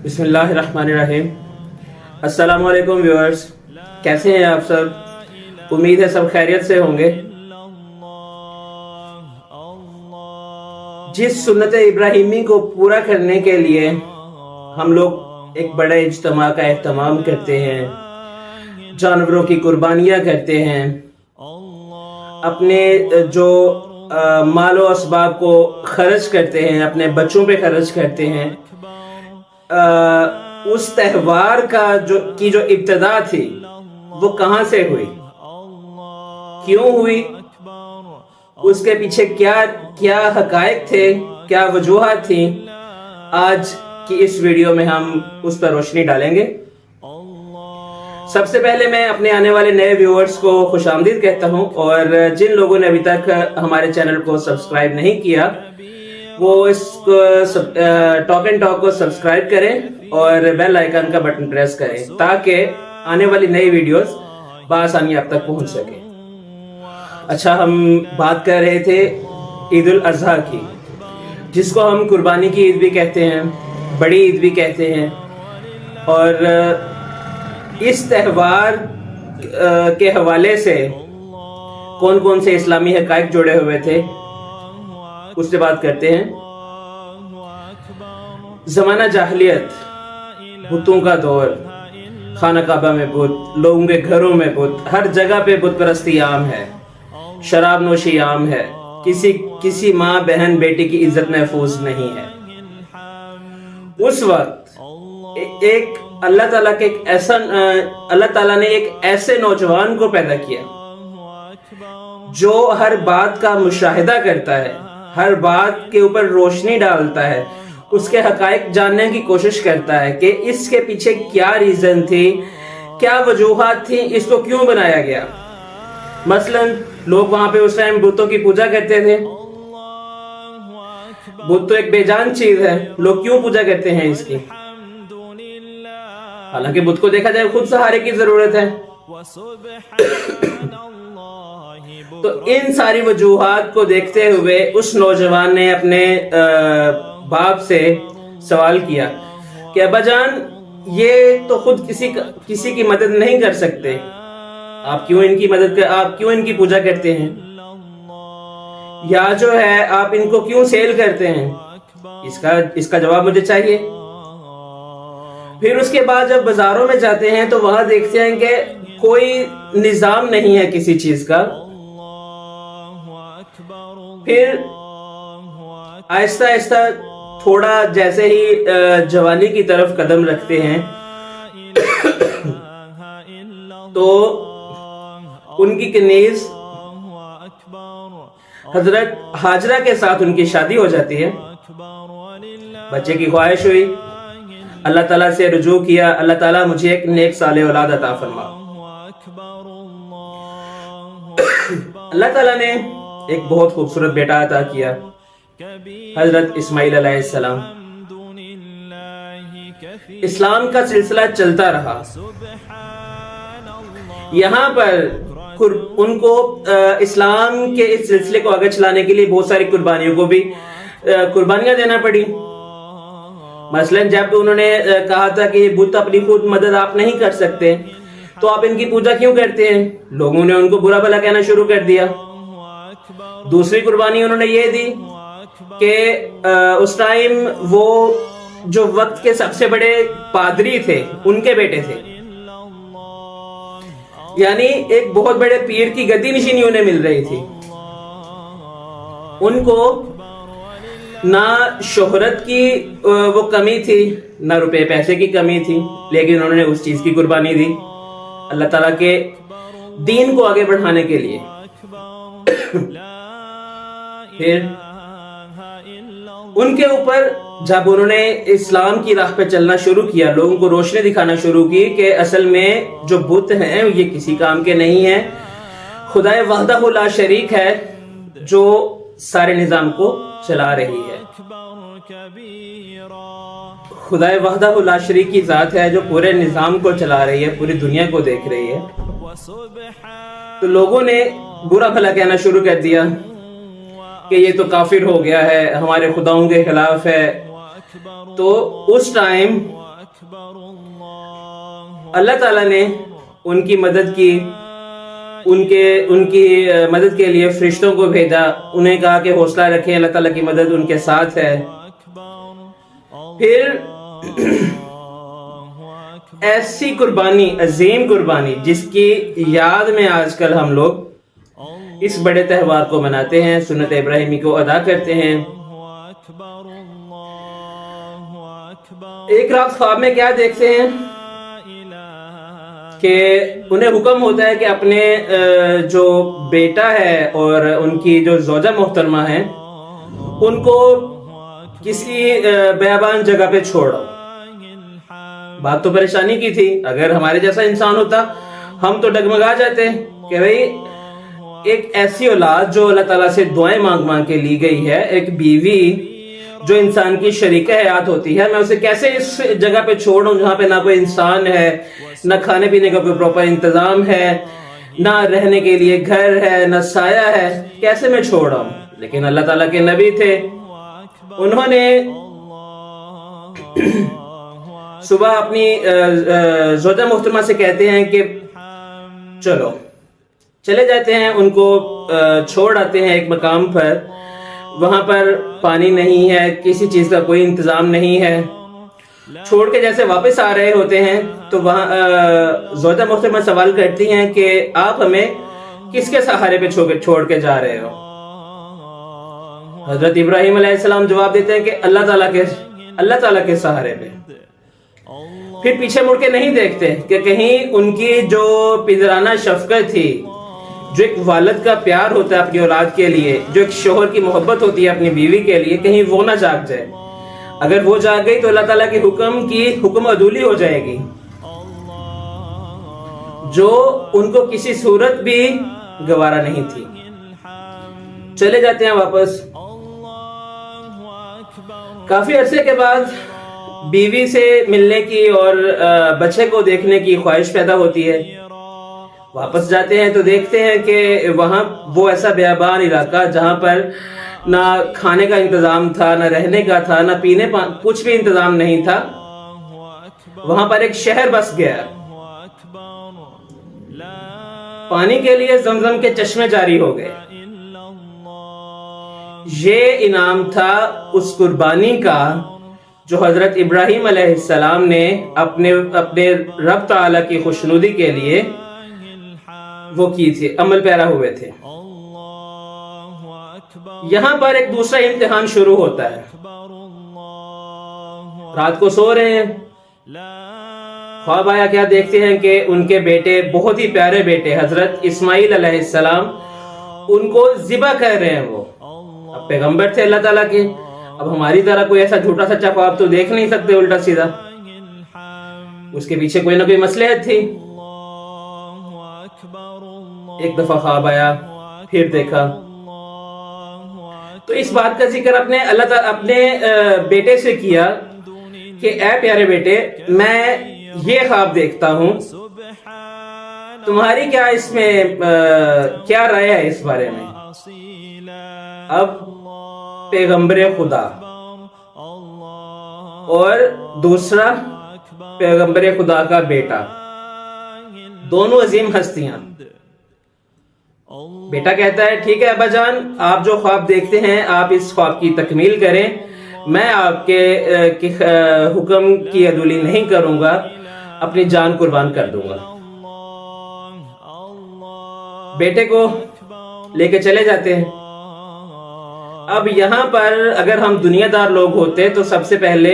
بسم اللہ الرحمن الرحیم۔ السلام علیکم ویورز، کیسے ہیں آپ سب؟ امید ہے سب خیریت سے ہوں گے۔ جس سنت ابراہیمی کو پورا کرنے کے لیے ہم لوگ ایک بڑے اجتماع کا اہتمام کرتے ہیں، جانوروں کی قربانیاں کرتے ہیں، اپنے جو مال و اسباب کو خرچ کرتے ہیں، اپنے بچوں پہ خرچ کرتے ہیں، اس تہوار کی جو ابتدا تھی وہ کہاں سے ہوئی، کیوں ہوئی، اس کے پیچھے کیا حقائق تھے، کیا وجوہات تھیں، آج کی اس ویڈیو میں ہم اس پر روشنی ڈالیں گے۔ سب سے پہلے میں اپنے آنے والے نئے ویورز کو خوش آمدید کہتا ہوں، اور جن لوگوں نے ابھی تک ہمارے چینل کو سبسکرائب نہیں کیا وہ اس ٹاک اینڈ ٹاک کو سبسکرائب کریں اور بیل آئیکن کا بٹن پریس کریں تاکہ آنے والی نئی ویڈیوز بآسانی آپ تک پہنچ سکے۔ اچھا، ہم بات کر رہے تھے عید الاضحیٰ کی، جس کو ہم قربانی کی عید بھی کہتے ہیں، بڑی عید بھی کہتے ہیں، اور اس تہوار کے حوالے سے کون کون سے اسلامی حقائق جڑے ہوئے تھے اس سے بات کرتے ہیں۔ زمانہ جاہلیت، بتوں کا دور، خانہ کعبہ میں بت، لوگوں کے گھروں میں بت، ہر جگہ پہ بت پرستی عام ہے، شراب نوشی عام ہے، کسی ماں بہن بیٹی کی عزت محفوظ نہیں ہے۔ اس وقت ایک اللہ تعالیٰ نے ایک ایسے نوجوان کو پیدا کیا جو ہر بات کا مشاہدہ کرتا ہے، ہر بات کے اوپر روشنی ڈالتا ہے، اس کے حقائق جاننے کی کوشش کرتا ہے کہ اس کے پیچھے کیا ریزن تھی، کیا وجوہات تھی، اس کو کیوں بنایا گیا۔ مثلا لوگ وہاں پہ اس ٹائم بتوں کی پوجا کرتے تھے۔ بت تو ایک بے جان چیز ہے، لوگ کیوں پوجا کرتے ہیں اس کی؟ حالانکہ بت کو دیکھا جائے خود سہارے کی ضرورت ہے۔ تو ان ساری وجوہات کو دیکھتے ہوئے اس نوجوان نے اپنے باپ سے سوال کیا کہ ابا جان، یہ تو خود کسی کی مدد نہیں کر سکتے، آپ کیوں ان کی پوجا کرتے ہیں، یا جو ہے آپ ان کو کیوں سیل کرتے ہیں؟ اس کا جواب مجھے چاہیے۔ پھر اس کے بعد جب بازاروں میں جاتے ہیں تو وہاں دیکھتے ہیں کہ کوئی نظام نہیں ہے کسی چیز کا۔ پھر آہستہ آہستہ تھوڑا جیسے ہی جوانی کی طرف قدم رکھتے ہیں تو ان کی کنیز حضرت ہاجرہ کے ساتھ ان کی شادی ہو جاتی ہے، بچے کی خواہش ہوئی، اللہ تعالیٰ سے رجوع کیا، اللہ تعالیٰ مجھے ایک نیک صالح اولاد عطا فرما۔ اللہ تعالیٰ نے ایک بہت خوبصورت بیٹا عطا کیا، حضرت اسماعیل علیہ السلام۔ اسلام کا سلسلہ چلتا رہا، یہاں پر ان کو اسلام کے اس سلسلے کو آگے چلانے کے لیے بہت ساری قربانیاں دینا پڑی۔ مثلا جب انہوں نے کہا تھا کہ یہ بت اپنی خود مدد آپ نہیں کر سکتے تو آپ ان کی پوجا کیوں کرتے ہیں، لوگوں نے ان کو برا بھلا کہنا شروع کر دیا۔ دوسری قربانی انہوں نے یہ دی کہ اس ٹائم وہ جو وقت کے سب سے بڑے پادری تھے ان کے بیٹے تھے، یعنی ایک بہت بڑے پیر کی گدی نشینی انہیں مل رہی تھی۔ ان کو نہ شہرت کی وہ کمی تھی، نہ روپے پیسے کی کمی تھی، لیکن انہوں نے اس چیز کی قربانی دی اللہ تعالیٰ کے دین کو آگے بڑھانے کے لیے۔ پھر ان کے اوپر جب انہوں نے اسلام کی راہ پہ چلنا شروع کیا، لوگوں کو روشنی دکھانا شروع کی کہ اصل میں جو بت ہیں یہ کسی کام کے نہیں ہیں، خدا وحدہ لا شریک ہے جو سارے نظام کو چلا رہی ہے، خدا وحدہ لا شریک کی ذات ہے جو پورے نظام کو چلا رہی ہے، پوری دنیا کو دیکھ رہی ہے۔ تو لوگوں نے برا بھلا کہنا شروع کر دیا کہ یہ تو کافر ہو گیا ہے، ہمارے خداؤں کے خلاف ہے، تو اس ٹائم اللہ تعالیٰ نے ان کی مدد کی، ان کی مدد کے لیے فرشتوں کو بھیجا، انہیں کہا کہ حوصلہ رکھیں، اللہ تعالیٰ کی مدد ان کے ساتھ ہے۔ پھر ایسی قربانی، عظیم قربانی، جس کی یاد میں آج کل ہم لوگ اس بڑے تہوار کو مناتے ہیں، سنت ابراہیمی کو ادا کرتے ہیں۔ ایک رات خواب میں کیا دیکھتے ہیں کہ انہیں حکم ہوتا ہے کہ اپنے جو بیٹا ہے اور ان کی جو زوجہ محترمہ ہے ان کو کسی بیابان جگہ پہ چھوڑو۔ بات تو پریشانی کی تھی، اگر ہمارے جیسا انسان ہوتا ہم تو ڈگمگا جاتے کہ بھئی ایک ایسی اولاد جو اللہ تعالیٰ سے دعائیں مانگ مانگ کے لی گئی ہے، ایک بیوی جو انسان کی شریکہ حیات ہوتی ہے، میں اسے کیسے اس جگہ پہ چھوڑوں جہاں پہ نہ کوئی انسان ہے، نہ کھانے پینے کا کوئی پراپر انتظام ہے، نہ رہنے کے لیے گھر ہے، نہ سایہ ہے، کیسے میں چھوڑا؟ لیکن اللہ تعالیٰ کے نبی تھے، انہوں نے صبح اپنی زوجہ محترمہ سے کہتے ہیں کہ چلو، چلے جاتے ہیں، ان کو چھوڑ آتے ہیں ایک مقام پر، وہاں پر پانی نہیں ہے، کسی چیز کا کوئی انتظام نہیں ہے۔ چھوڑ کے جیسے واپس آ رہے ہوتے ہیں تو وہاں زوجہ محترمہ سوال کرتی ہیں کہ آپ ہمیں کس کے سہارے پہ چھوڑ کے جا رہے ہو؟ حضرت ابراہیم علیہ السلام جواب دیتے ہیں کہ اللہ تعالیٰ کے سہارے پہ۔ پھر پیچھے مڑ کے نہیں دیکھتے کہ کہیں ان کی جو پدرانہ شفقت تھی، جو ایک والد کا پیار ہوتا ہے اپنی اولاد کے لیے، جو ایک شوہر کی محبت ہوتی ہے اپنی بیوی کے لیے، کہیں وہ نہ جاگ جائے۔ اگر وہ جاگ گئی تو اللہ تعالیٰ کے حکم عدولی ہو جائے گی، جو ان کو کسی صورت بھی گوارا نہیں تھی۔ چلے جاتے ہیں واپس۔ کافی عرصے کے بعد بیوی سے ملنے کی اور بچے کو دیکھنے کی خواہش پیدا ہوتی ہے۔ واپس جاتے ہیں تو دیکھتے ہیں کہ وہاں وہ ایسا بیابان علاقہ جہاں پر نہ کھانے کا انتظام تھا، نہ رہنے کا تھا، نہ پینے کچھ بھی انتظام نہیں تھا، وہاں پر ایک شہر بس گیا۔ پانی کے لیے زمزم کے چشمے جاری ہو گئے۔ یہ انعام تھا اس قربانی کا جو حضرت ابراہیم علیہ السلام نے اپنے رب تعالیٰ کی خوشنودی کے لیے وہ کی تھی، عمل پیرا ہوئے تھے۔ یہاں پر ایک دوسرا امتحان شروع ہوتا ہے۔ رات کو سو رہے ہیں، خواب آیا، کیا دیکھتے ہیں کہ ان کے بیٹے، بہت ہی پیارے بیٹے حضرت اسماعیل علیہ السلام، ان کو ذبح کر رہے ہیں۔ وہ اب پیغمبر تھے اللہ تعالیٰ کے، اب ہماری طرح کوئی ایسا جھوٹا سچا خواب تو دیکھ نہیں سکتے الٹا سیدھا، اس کے پیچھے کوئی نہ کوئی مصلحت تھی۔ ایک دفعہ خواب آیا، پھر دیکھا تو اس بات کا ذکر اللہ تعالیٰ اپنے بیٹے سے کیا کہ اے پیارے بیٹے، میں یہ خواب دیکھتا ہوں، تمہاری کیا اس میں کیا رائے ہے اس بارے میں؟ اب پیغمبر خدا اور دوسرا پیغمبر خدا کا بیٹا، دونوں عظیم ہستیاں۔ بیٹا کہتا ہے ٹھیک ہے ابا جان، آپ جو خواب دیکھتے ہیں آپ اس خواب کی تکمیل کریں، میں آپ کے حکم کی عدولی نہیں کروں گا، اپنی جان قربان کر دوں گا۔ بیٹے کو لے کے چلے جاتے ہیں۔ اب یہاں پر اگر ہم دنیا دار لوگ ہوتے تو سب سے پہلے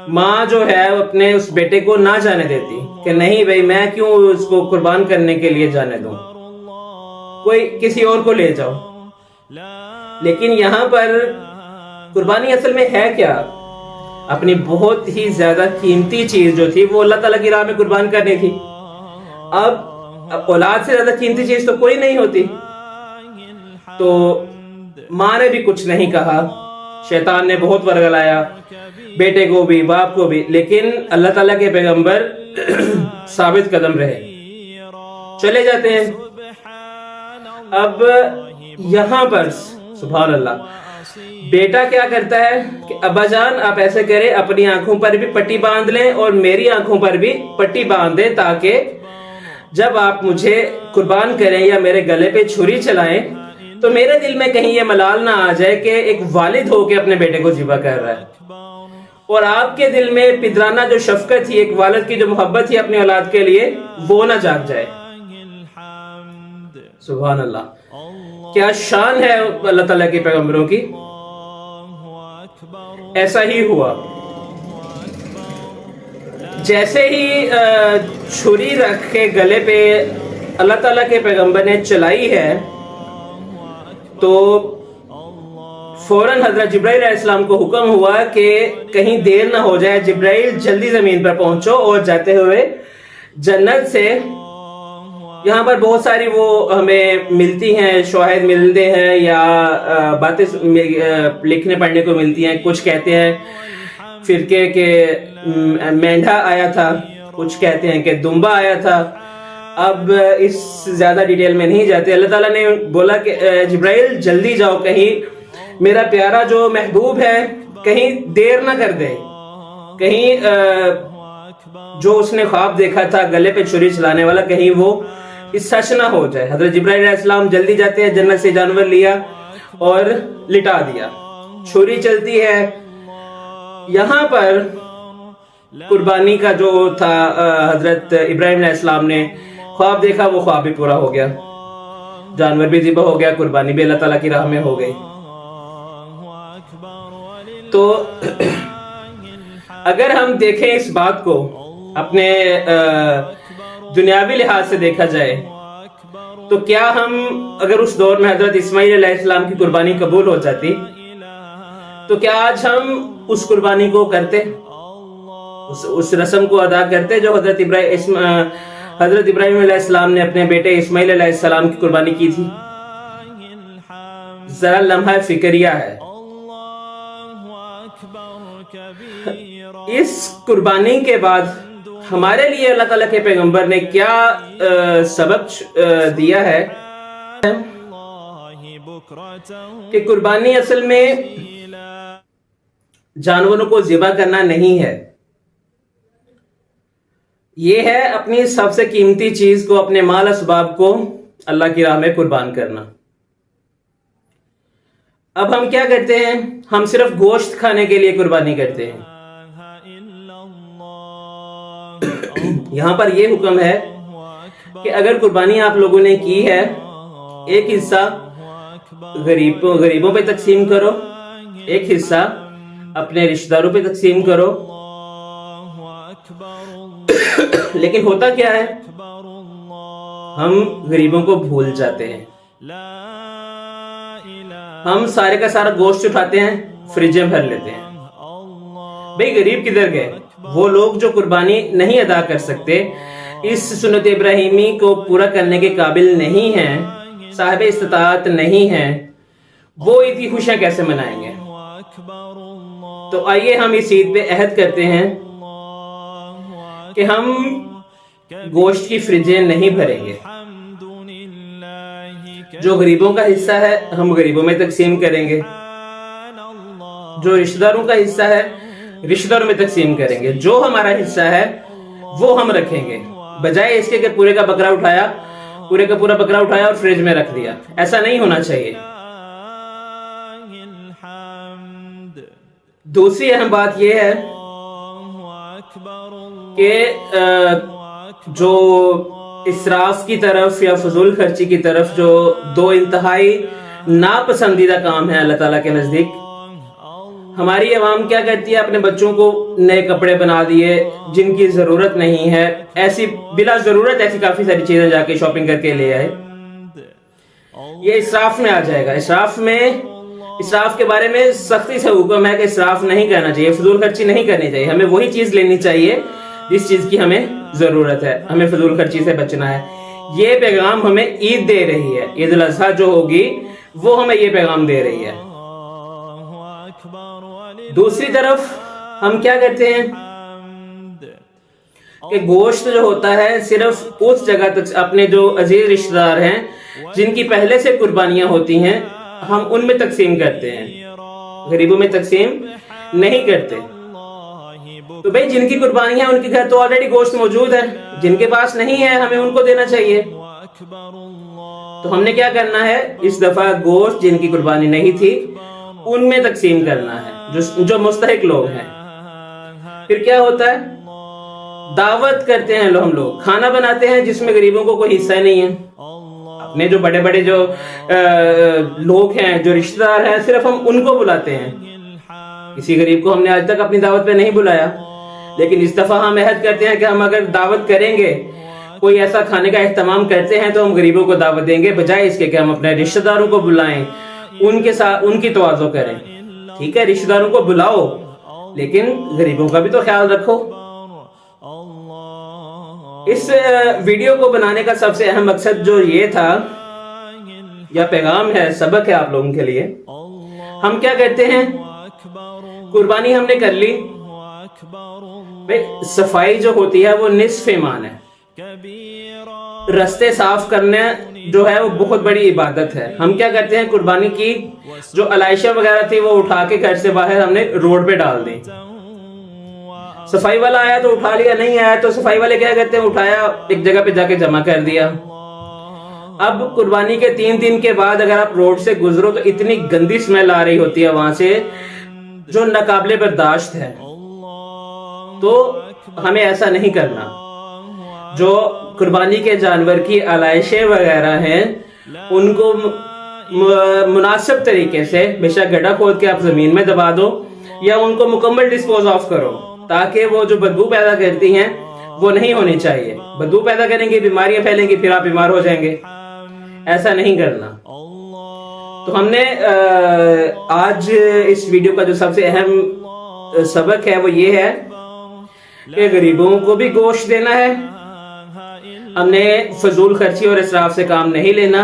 ماں جو ہے اپنے اس بیٹے کو نہ جانے دیتی کہ نہیں بھائی، میں کیوں اس کو قربان کرنے کے لیے جانے دوں، کوئی کسی اور کو لے جاؤ۔ لیکن یہاں پر قربانی اصل میں ہے کیا؟ اپنی بہت ہی زیادہ قیمتی چیز جو تھی وہ اللہ تعالیٰ کی راہ میں قربان کرنی تھی۔ اب اولاد سے زیادہ قیمتی چیز تو کوئی نہیں ہوتی۔ تو ماں نے بھی کچھ نہیں کہا، شیطان نے بہت ورگلایا، بیٹے کو بھی باپ کو بھی، لیکن اللہ تعالیٰ کے پیغمبر ثابت قدم رہے، چلے جاتے ہیں۔ اب یہاں پر سبحان اللہ. بیٹا کیا کرتا ہے کہ ابا جان آپ ایسے کریں، اپنی آنکھوں پر بھی پٹی باندھ لیں اور میری آنکھوں پر بھی پٹی باندھ دیں، تاکہ جب آپ مجھے قربان کریں یا میرے گلے پہ چھری چلائیں تو میرے دل میں کہیں یہ ملال نہ آ جائے کہ ایک والد ہو کے اپنے بیٹے کو ذبح کر رہا ہے، اور آپ کے دل میں پدرانہ جو شفقت تھی، ایک والد کی جو محبت تھی اپنی اولاد کے لیے، وہ نہ جاگ جائے. سبحان اللہ. کیا شان ہے اللہ تعالیٰ کے پیغمبروں کی. ایسا ہی ہوا. جیسے ہی چھری رکھ کے گلے پہ اللہ تعالیٰ کے پیغمبر نے چلائی ہے تو فوراً حضرت جبرائیل علیہ السلام کو حکم ہوا کہ کہیں دیر نہ ہو جائے، جبرائیل جلدی زمین پر پہنچو اور جاتے ہوئے جنت سے. یہاں پر بہت ساری وہ ہمیں ملتی ہیں، شواہد ملتے ہیں یا باتیں لکھنے پڑھنے کو ملتی ہیں. کچھ کہتے ہیں فرقے کے مینڈھا آیا تھا، کچھ کہتے ہیں کہ دمبا آیا تھا. اب اس زیادہ ڈیٹیل میں نہیں جاتے. اللہ تعالیٰ نے بولا کہ جبرائیل جلدی جاؤ، کہیں میرا پیارا جو محبوب ہے کہیں دیر نہ کر دے، کہیں جو اس نے خواب دیکھا تھا گلے پہ چھری چلانے والا کہیں وہ سچ نہ ہو جائے. حضرت جبرائیل علیہ السلام جلدی جاتے ہیں، جنت سے جانور لیا اور لٹا دیا. چھری چلتی ہے. یہاں پر قربانی کا جو تھا حضرت ابراہیم علیہ السلام نے خواب دیکھا، وہ خواب بھی پورا ہو گیا، جانور بھی ذبح ہو گیا، قربانی بھی اللہ تعالیٰ کی راہ میں ہو گئی. تو اگر ہم دیکھیں اس بات کو اپنے دنیاوی لحاظ سے دیکھا جائے تو کیا ہم اگر اس دور میں حضرت اسماعیل علیہ السلام کی قربانی قبول ہو جاتی تو کیا آج ہم اس قربانی کو کرتے، اس رسم کو ادا کرتے جو حضرت ابراہیم علیہ السلام نے اپنے بیٹے اسماعیل علیہ السلام کی قربانی کی تھی؟ ذرا لمحہ فکریہ ہے. اس قربانی کے بعد ہمارے لیے اللہ تعالیٰ کے پیغمبر نے کیا سبق دیا ہے کہ قربانی اصل میں جانوروں کو ذبح کرنا نہیں ہے، یہ ہے اپنی سب سے قیمتی چیز کو، اپنے مال اسباب کو اللہ کی راہ میں قربان کرنا. اب ہم کیا کرتے ہیں؟ ہم صرف گوشت کھانے کے لیے قربانی کرتے ہیں. یہاں پر یہ حکم ہے کہ اگر قربانی آپ لوگوں نے کی ہے، ایک حصہ غریبوں پہ تقسیم کرو، ایک حصہ اپنے رشتہ داروں پہ تقسیم کرو. لیکن ہوتا کیا ہے؟ ہم غریبوں کو بھول جاتے ہیں. ہم سارے کا سارا گوشت اٹھاتے ہیں، فریج میں بھر لیتے ہیں. بھئی غریب کدھر گئے؟ وہ لوگ جو قربانی نہیں ادا کر سکتے، اس سنت ابراہیمی کو پورا کرنے کے قابل نہیں ہیں، صاحب استطاعت نہیں ہیں، وہ عید کی خوشیاں کیسے منائیں گے؟ تو آئیے ہم اس عید پہ عہد کرتے ہیں کہ ہم گوشت کی فریجیں نہیں بھریں گے. جو غریبوں کا حصہ ہے ہم غریبوں میں تقسیم کریں گے، جو رشتہ داروں کا حصہ ہے رشتہ داروں میں تقسیم کریں گے. جو ہمارا حصہ ہے وہ ہم رکھیں گے، بجائے اس کے کہ پورے کا پورا بکرا اٹھایا اور فریج میں رکھ دیا. ایسا نہیں ہونا چاہیے. دوسری اہم بات یہ ہے کہ جو اسراف کی طرف یا فضول خرچی کی طرف، جو دو انتہائی ناپسندیدہ کام ہے اللہ تعالیٰ کے نزدیک. ہماری عوام کیا کرتی ہے؟ اپنے بچوں کو نئے کپڑے بنا دیے جن کی ضرورت نہیں ہے، ایسی بلا ضرورت ایسی کافی ساری چیزیں جا کے شاپنگ کر کے لے آئے. یہ اسراف میں آ جائے گا. اسراف کے بارے میں سختی سے حکم ہے کہ اسراف نہیں کرنا چاہیے، فضول خرچی نہیں کرنی چاہیے. ہمیں وہی چیز لینی چاہیے جس چیز کی ہمیں ضرورت ہے. ہمیں فضول خرچی سے بچنا ہے. یہ پیغام ہمیں عید دے رہی ہے. عید الاضحیٰ جو ہوگی وہ ہمیں یہ پیغام دے رہی ہے. دوسری طرف ہم کیا کرتے ہیں کہ گوشت جو ہوتا ہے صرف اس جگہ تک اپنے جو عزیز رشتہ دار ہیں جن کی پہلے سے قربانیاں ہوتی ہیں ہم ان میں تقسیم کرتے ہیں، غریبوں میں تقسیم نہیں کرتے۔ تو بھئی جن کی قربانی ہے ان کے گھر تو آلریڈی گوشت موجود ہے، جن کے پاس نہیں ہے ہمیں ان کو دینا چاہیے۔ تو ہم نے کیا کرنا ہے، اس دفعہ گوشت جن کی قربانی نہیں تھی ان میں تقسیم کرنا ہے، جو مستحق لوگ ہیں۔ پھر کیا ہوتا ہے، دعوت کرتے ہیں ہم لوگ، کھانا بناتے ہیں جس میں غریبوں کو کوئی حصہ نہیں ہے۔ اپنے جو بڑے بڑے جو لوگ ہیں، جو رشتہ دار ہیں، صرف ہم ان کو بلاتے ہیں، کسی غریب کو ہم نے آج تک اپنی دعوت پہ نہیں بلایا۔ لیکن اس دفعہ ہم عہد کرتے ہیں کہ ہم اگر دعوت کریں گے، کوئی ایسا کھانے کا اہتمام کرتے ہیں تو ہم غریبوں کو دعوت دیں گے، بجائے اس کے کہ ہم اپنے رشتہ داروں کو بلائیں، ان کے ساتھ ان کی تواضع کریں۔ ٹھیک ہے، رشتہ داروں کو بلاؤ لیکن غریبوں کا بھی تو خیال رکھو۔ اس ویڈیو کو بنانے کا سب سے اہم مقصد جو یہ تھا، یا پیغام ہے، سبق ہے آپ لوگوں کے لیے۔ ہم کیا کرتے ہیں، قربانی ہم نے کر لی، صفائی جو ہوتی ہے وہ نصف ایمان ہے۔ رستے صاف کرنا جو ہے وہ بہت بڑی عبادت ہے۔ ہم کیا کرتے ہیں، قربانی کی جو علائشہ وغیرہ تھی وہ اٹھا کے گھر سے باہر ہم نے روڈ پہ ڈال دی۔ صفائی والا آیا تو اٹھا لیا، نہیں آیا تو صفائی والے کیا کرتے ہیں، اٹھایا ایک جگہ پہ جا کے جمع کر دیا۔ اب قربانی کے 3 دن کے بعد اگر آپ روڈ سے گزرو تو اتنی گندی سمیل آ رہی ہوتی ہے وہاں سے جو ناقابل برداشت ہے۔ تو ہمیں ایسا نہیں کرنا۔ جو قربانی کے جانور کی علائشیں وغیرہ ہیں ان کو مناسب طریقے سے، بے شک گڈھا کھود کے آپ زمین میں دبا دو یا ان کو مکمل ڈسپوز آف کرو، تاکہ وہ جو بدبو پیدا کرتی ہیں وہ نہیں ہونی چاہیے۔ بدبو پیدا کریں گے، بیماریاں پھیلیں گی، پھر آپ بیمار ہو جائیں گے۔ ایسا نہیں کرنا۔ تو ہم نے آج اس ویڈیو کا جو سب سے اہم سبق ہے وہ یہ ہے کہ غریبوں کو بھی گوشت دینا ہے، ہم نے فضول خرچی اور اسراف سے کام نہیں لینا،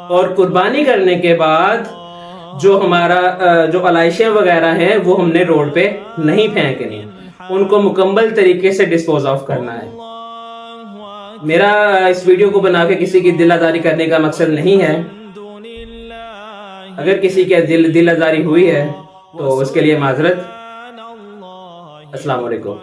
اور قربانی کرنے کے بعد جو ہمارا جو علائشیں وغیرہ ہیں وہ ہم نے روڈ پہ نہیں پھینکنی، ان کو مکمل طریقے سے ڈسپوز آف کرنا ہے۔ میرا اس ویڈیو کو بنا کے کسی کی دل آزاری کرنے کا مقصد نہیں ہے۔ اگر کسی کے دل آزاری ہوئی ہے تو اس کے لیے معذرت۔ السلام علیکم۔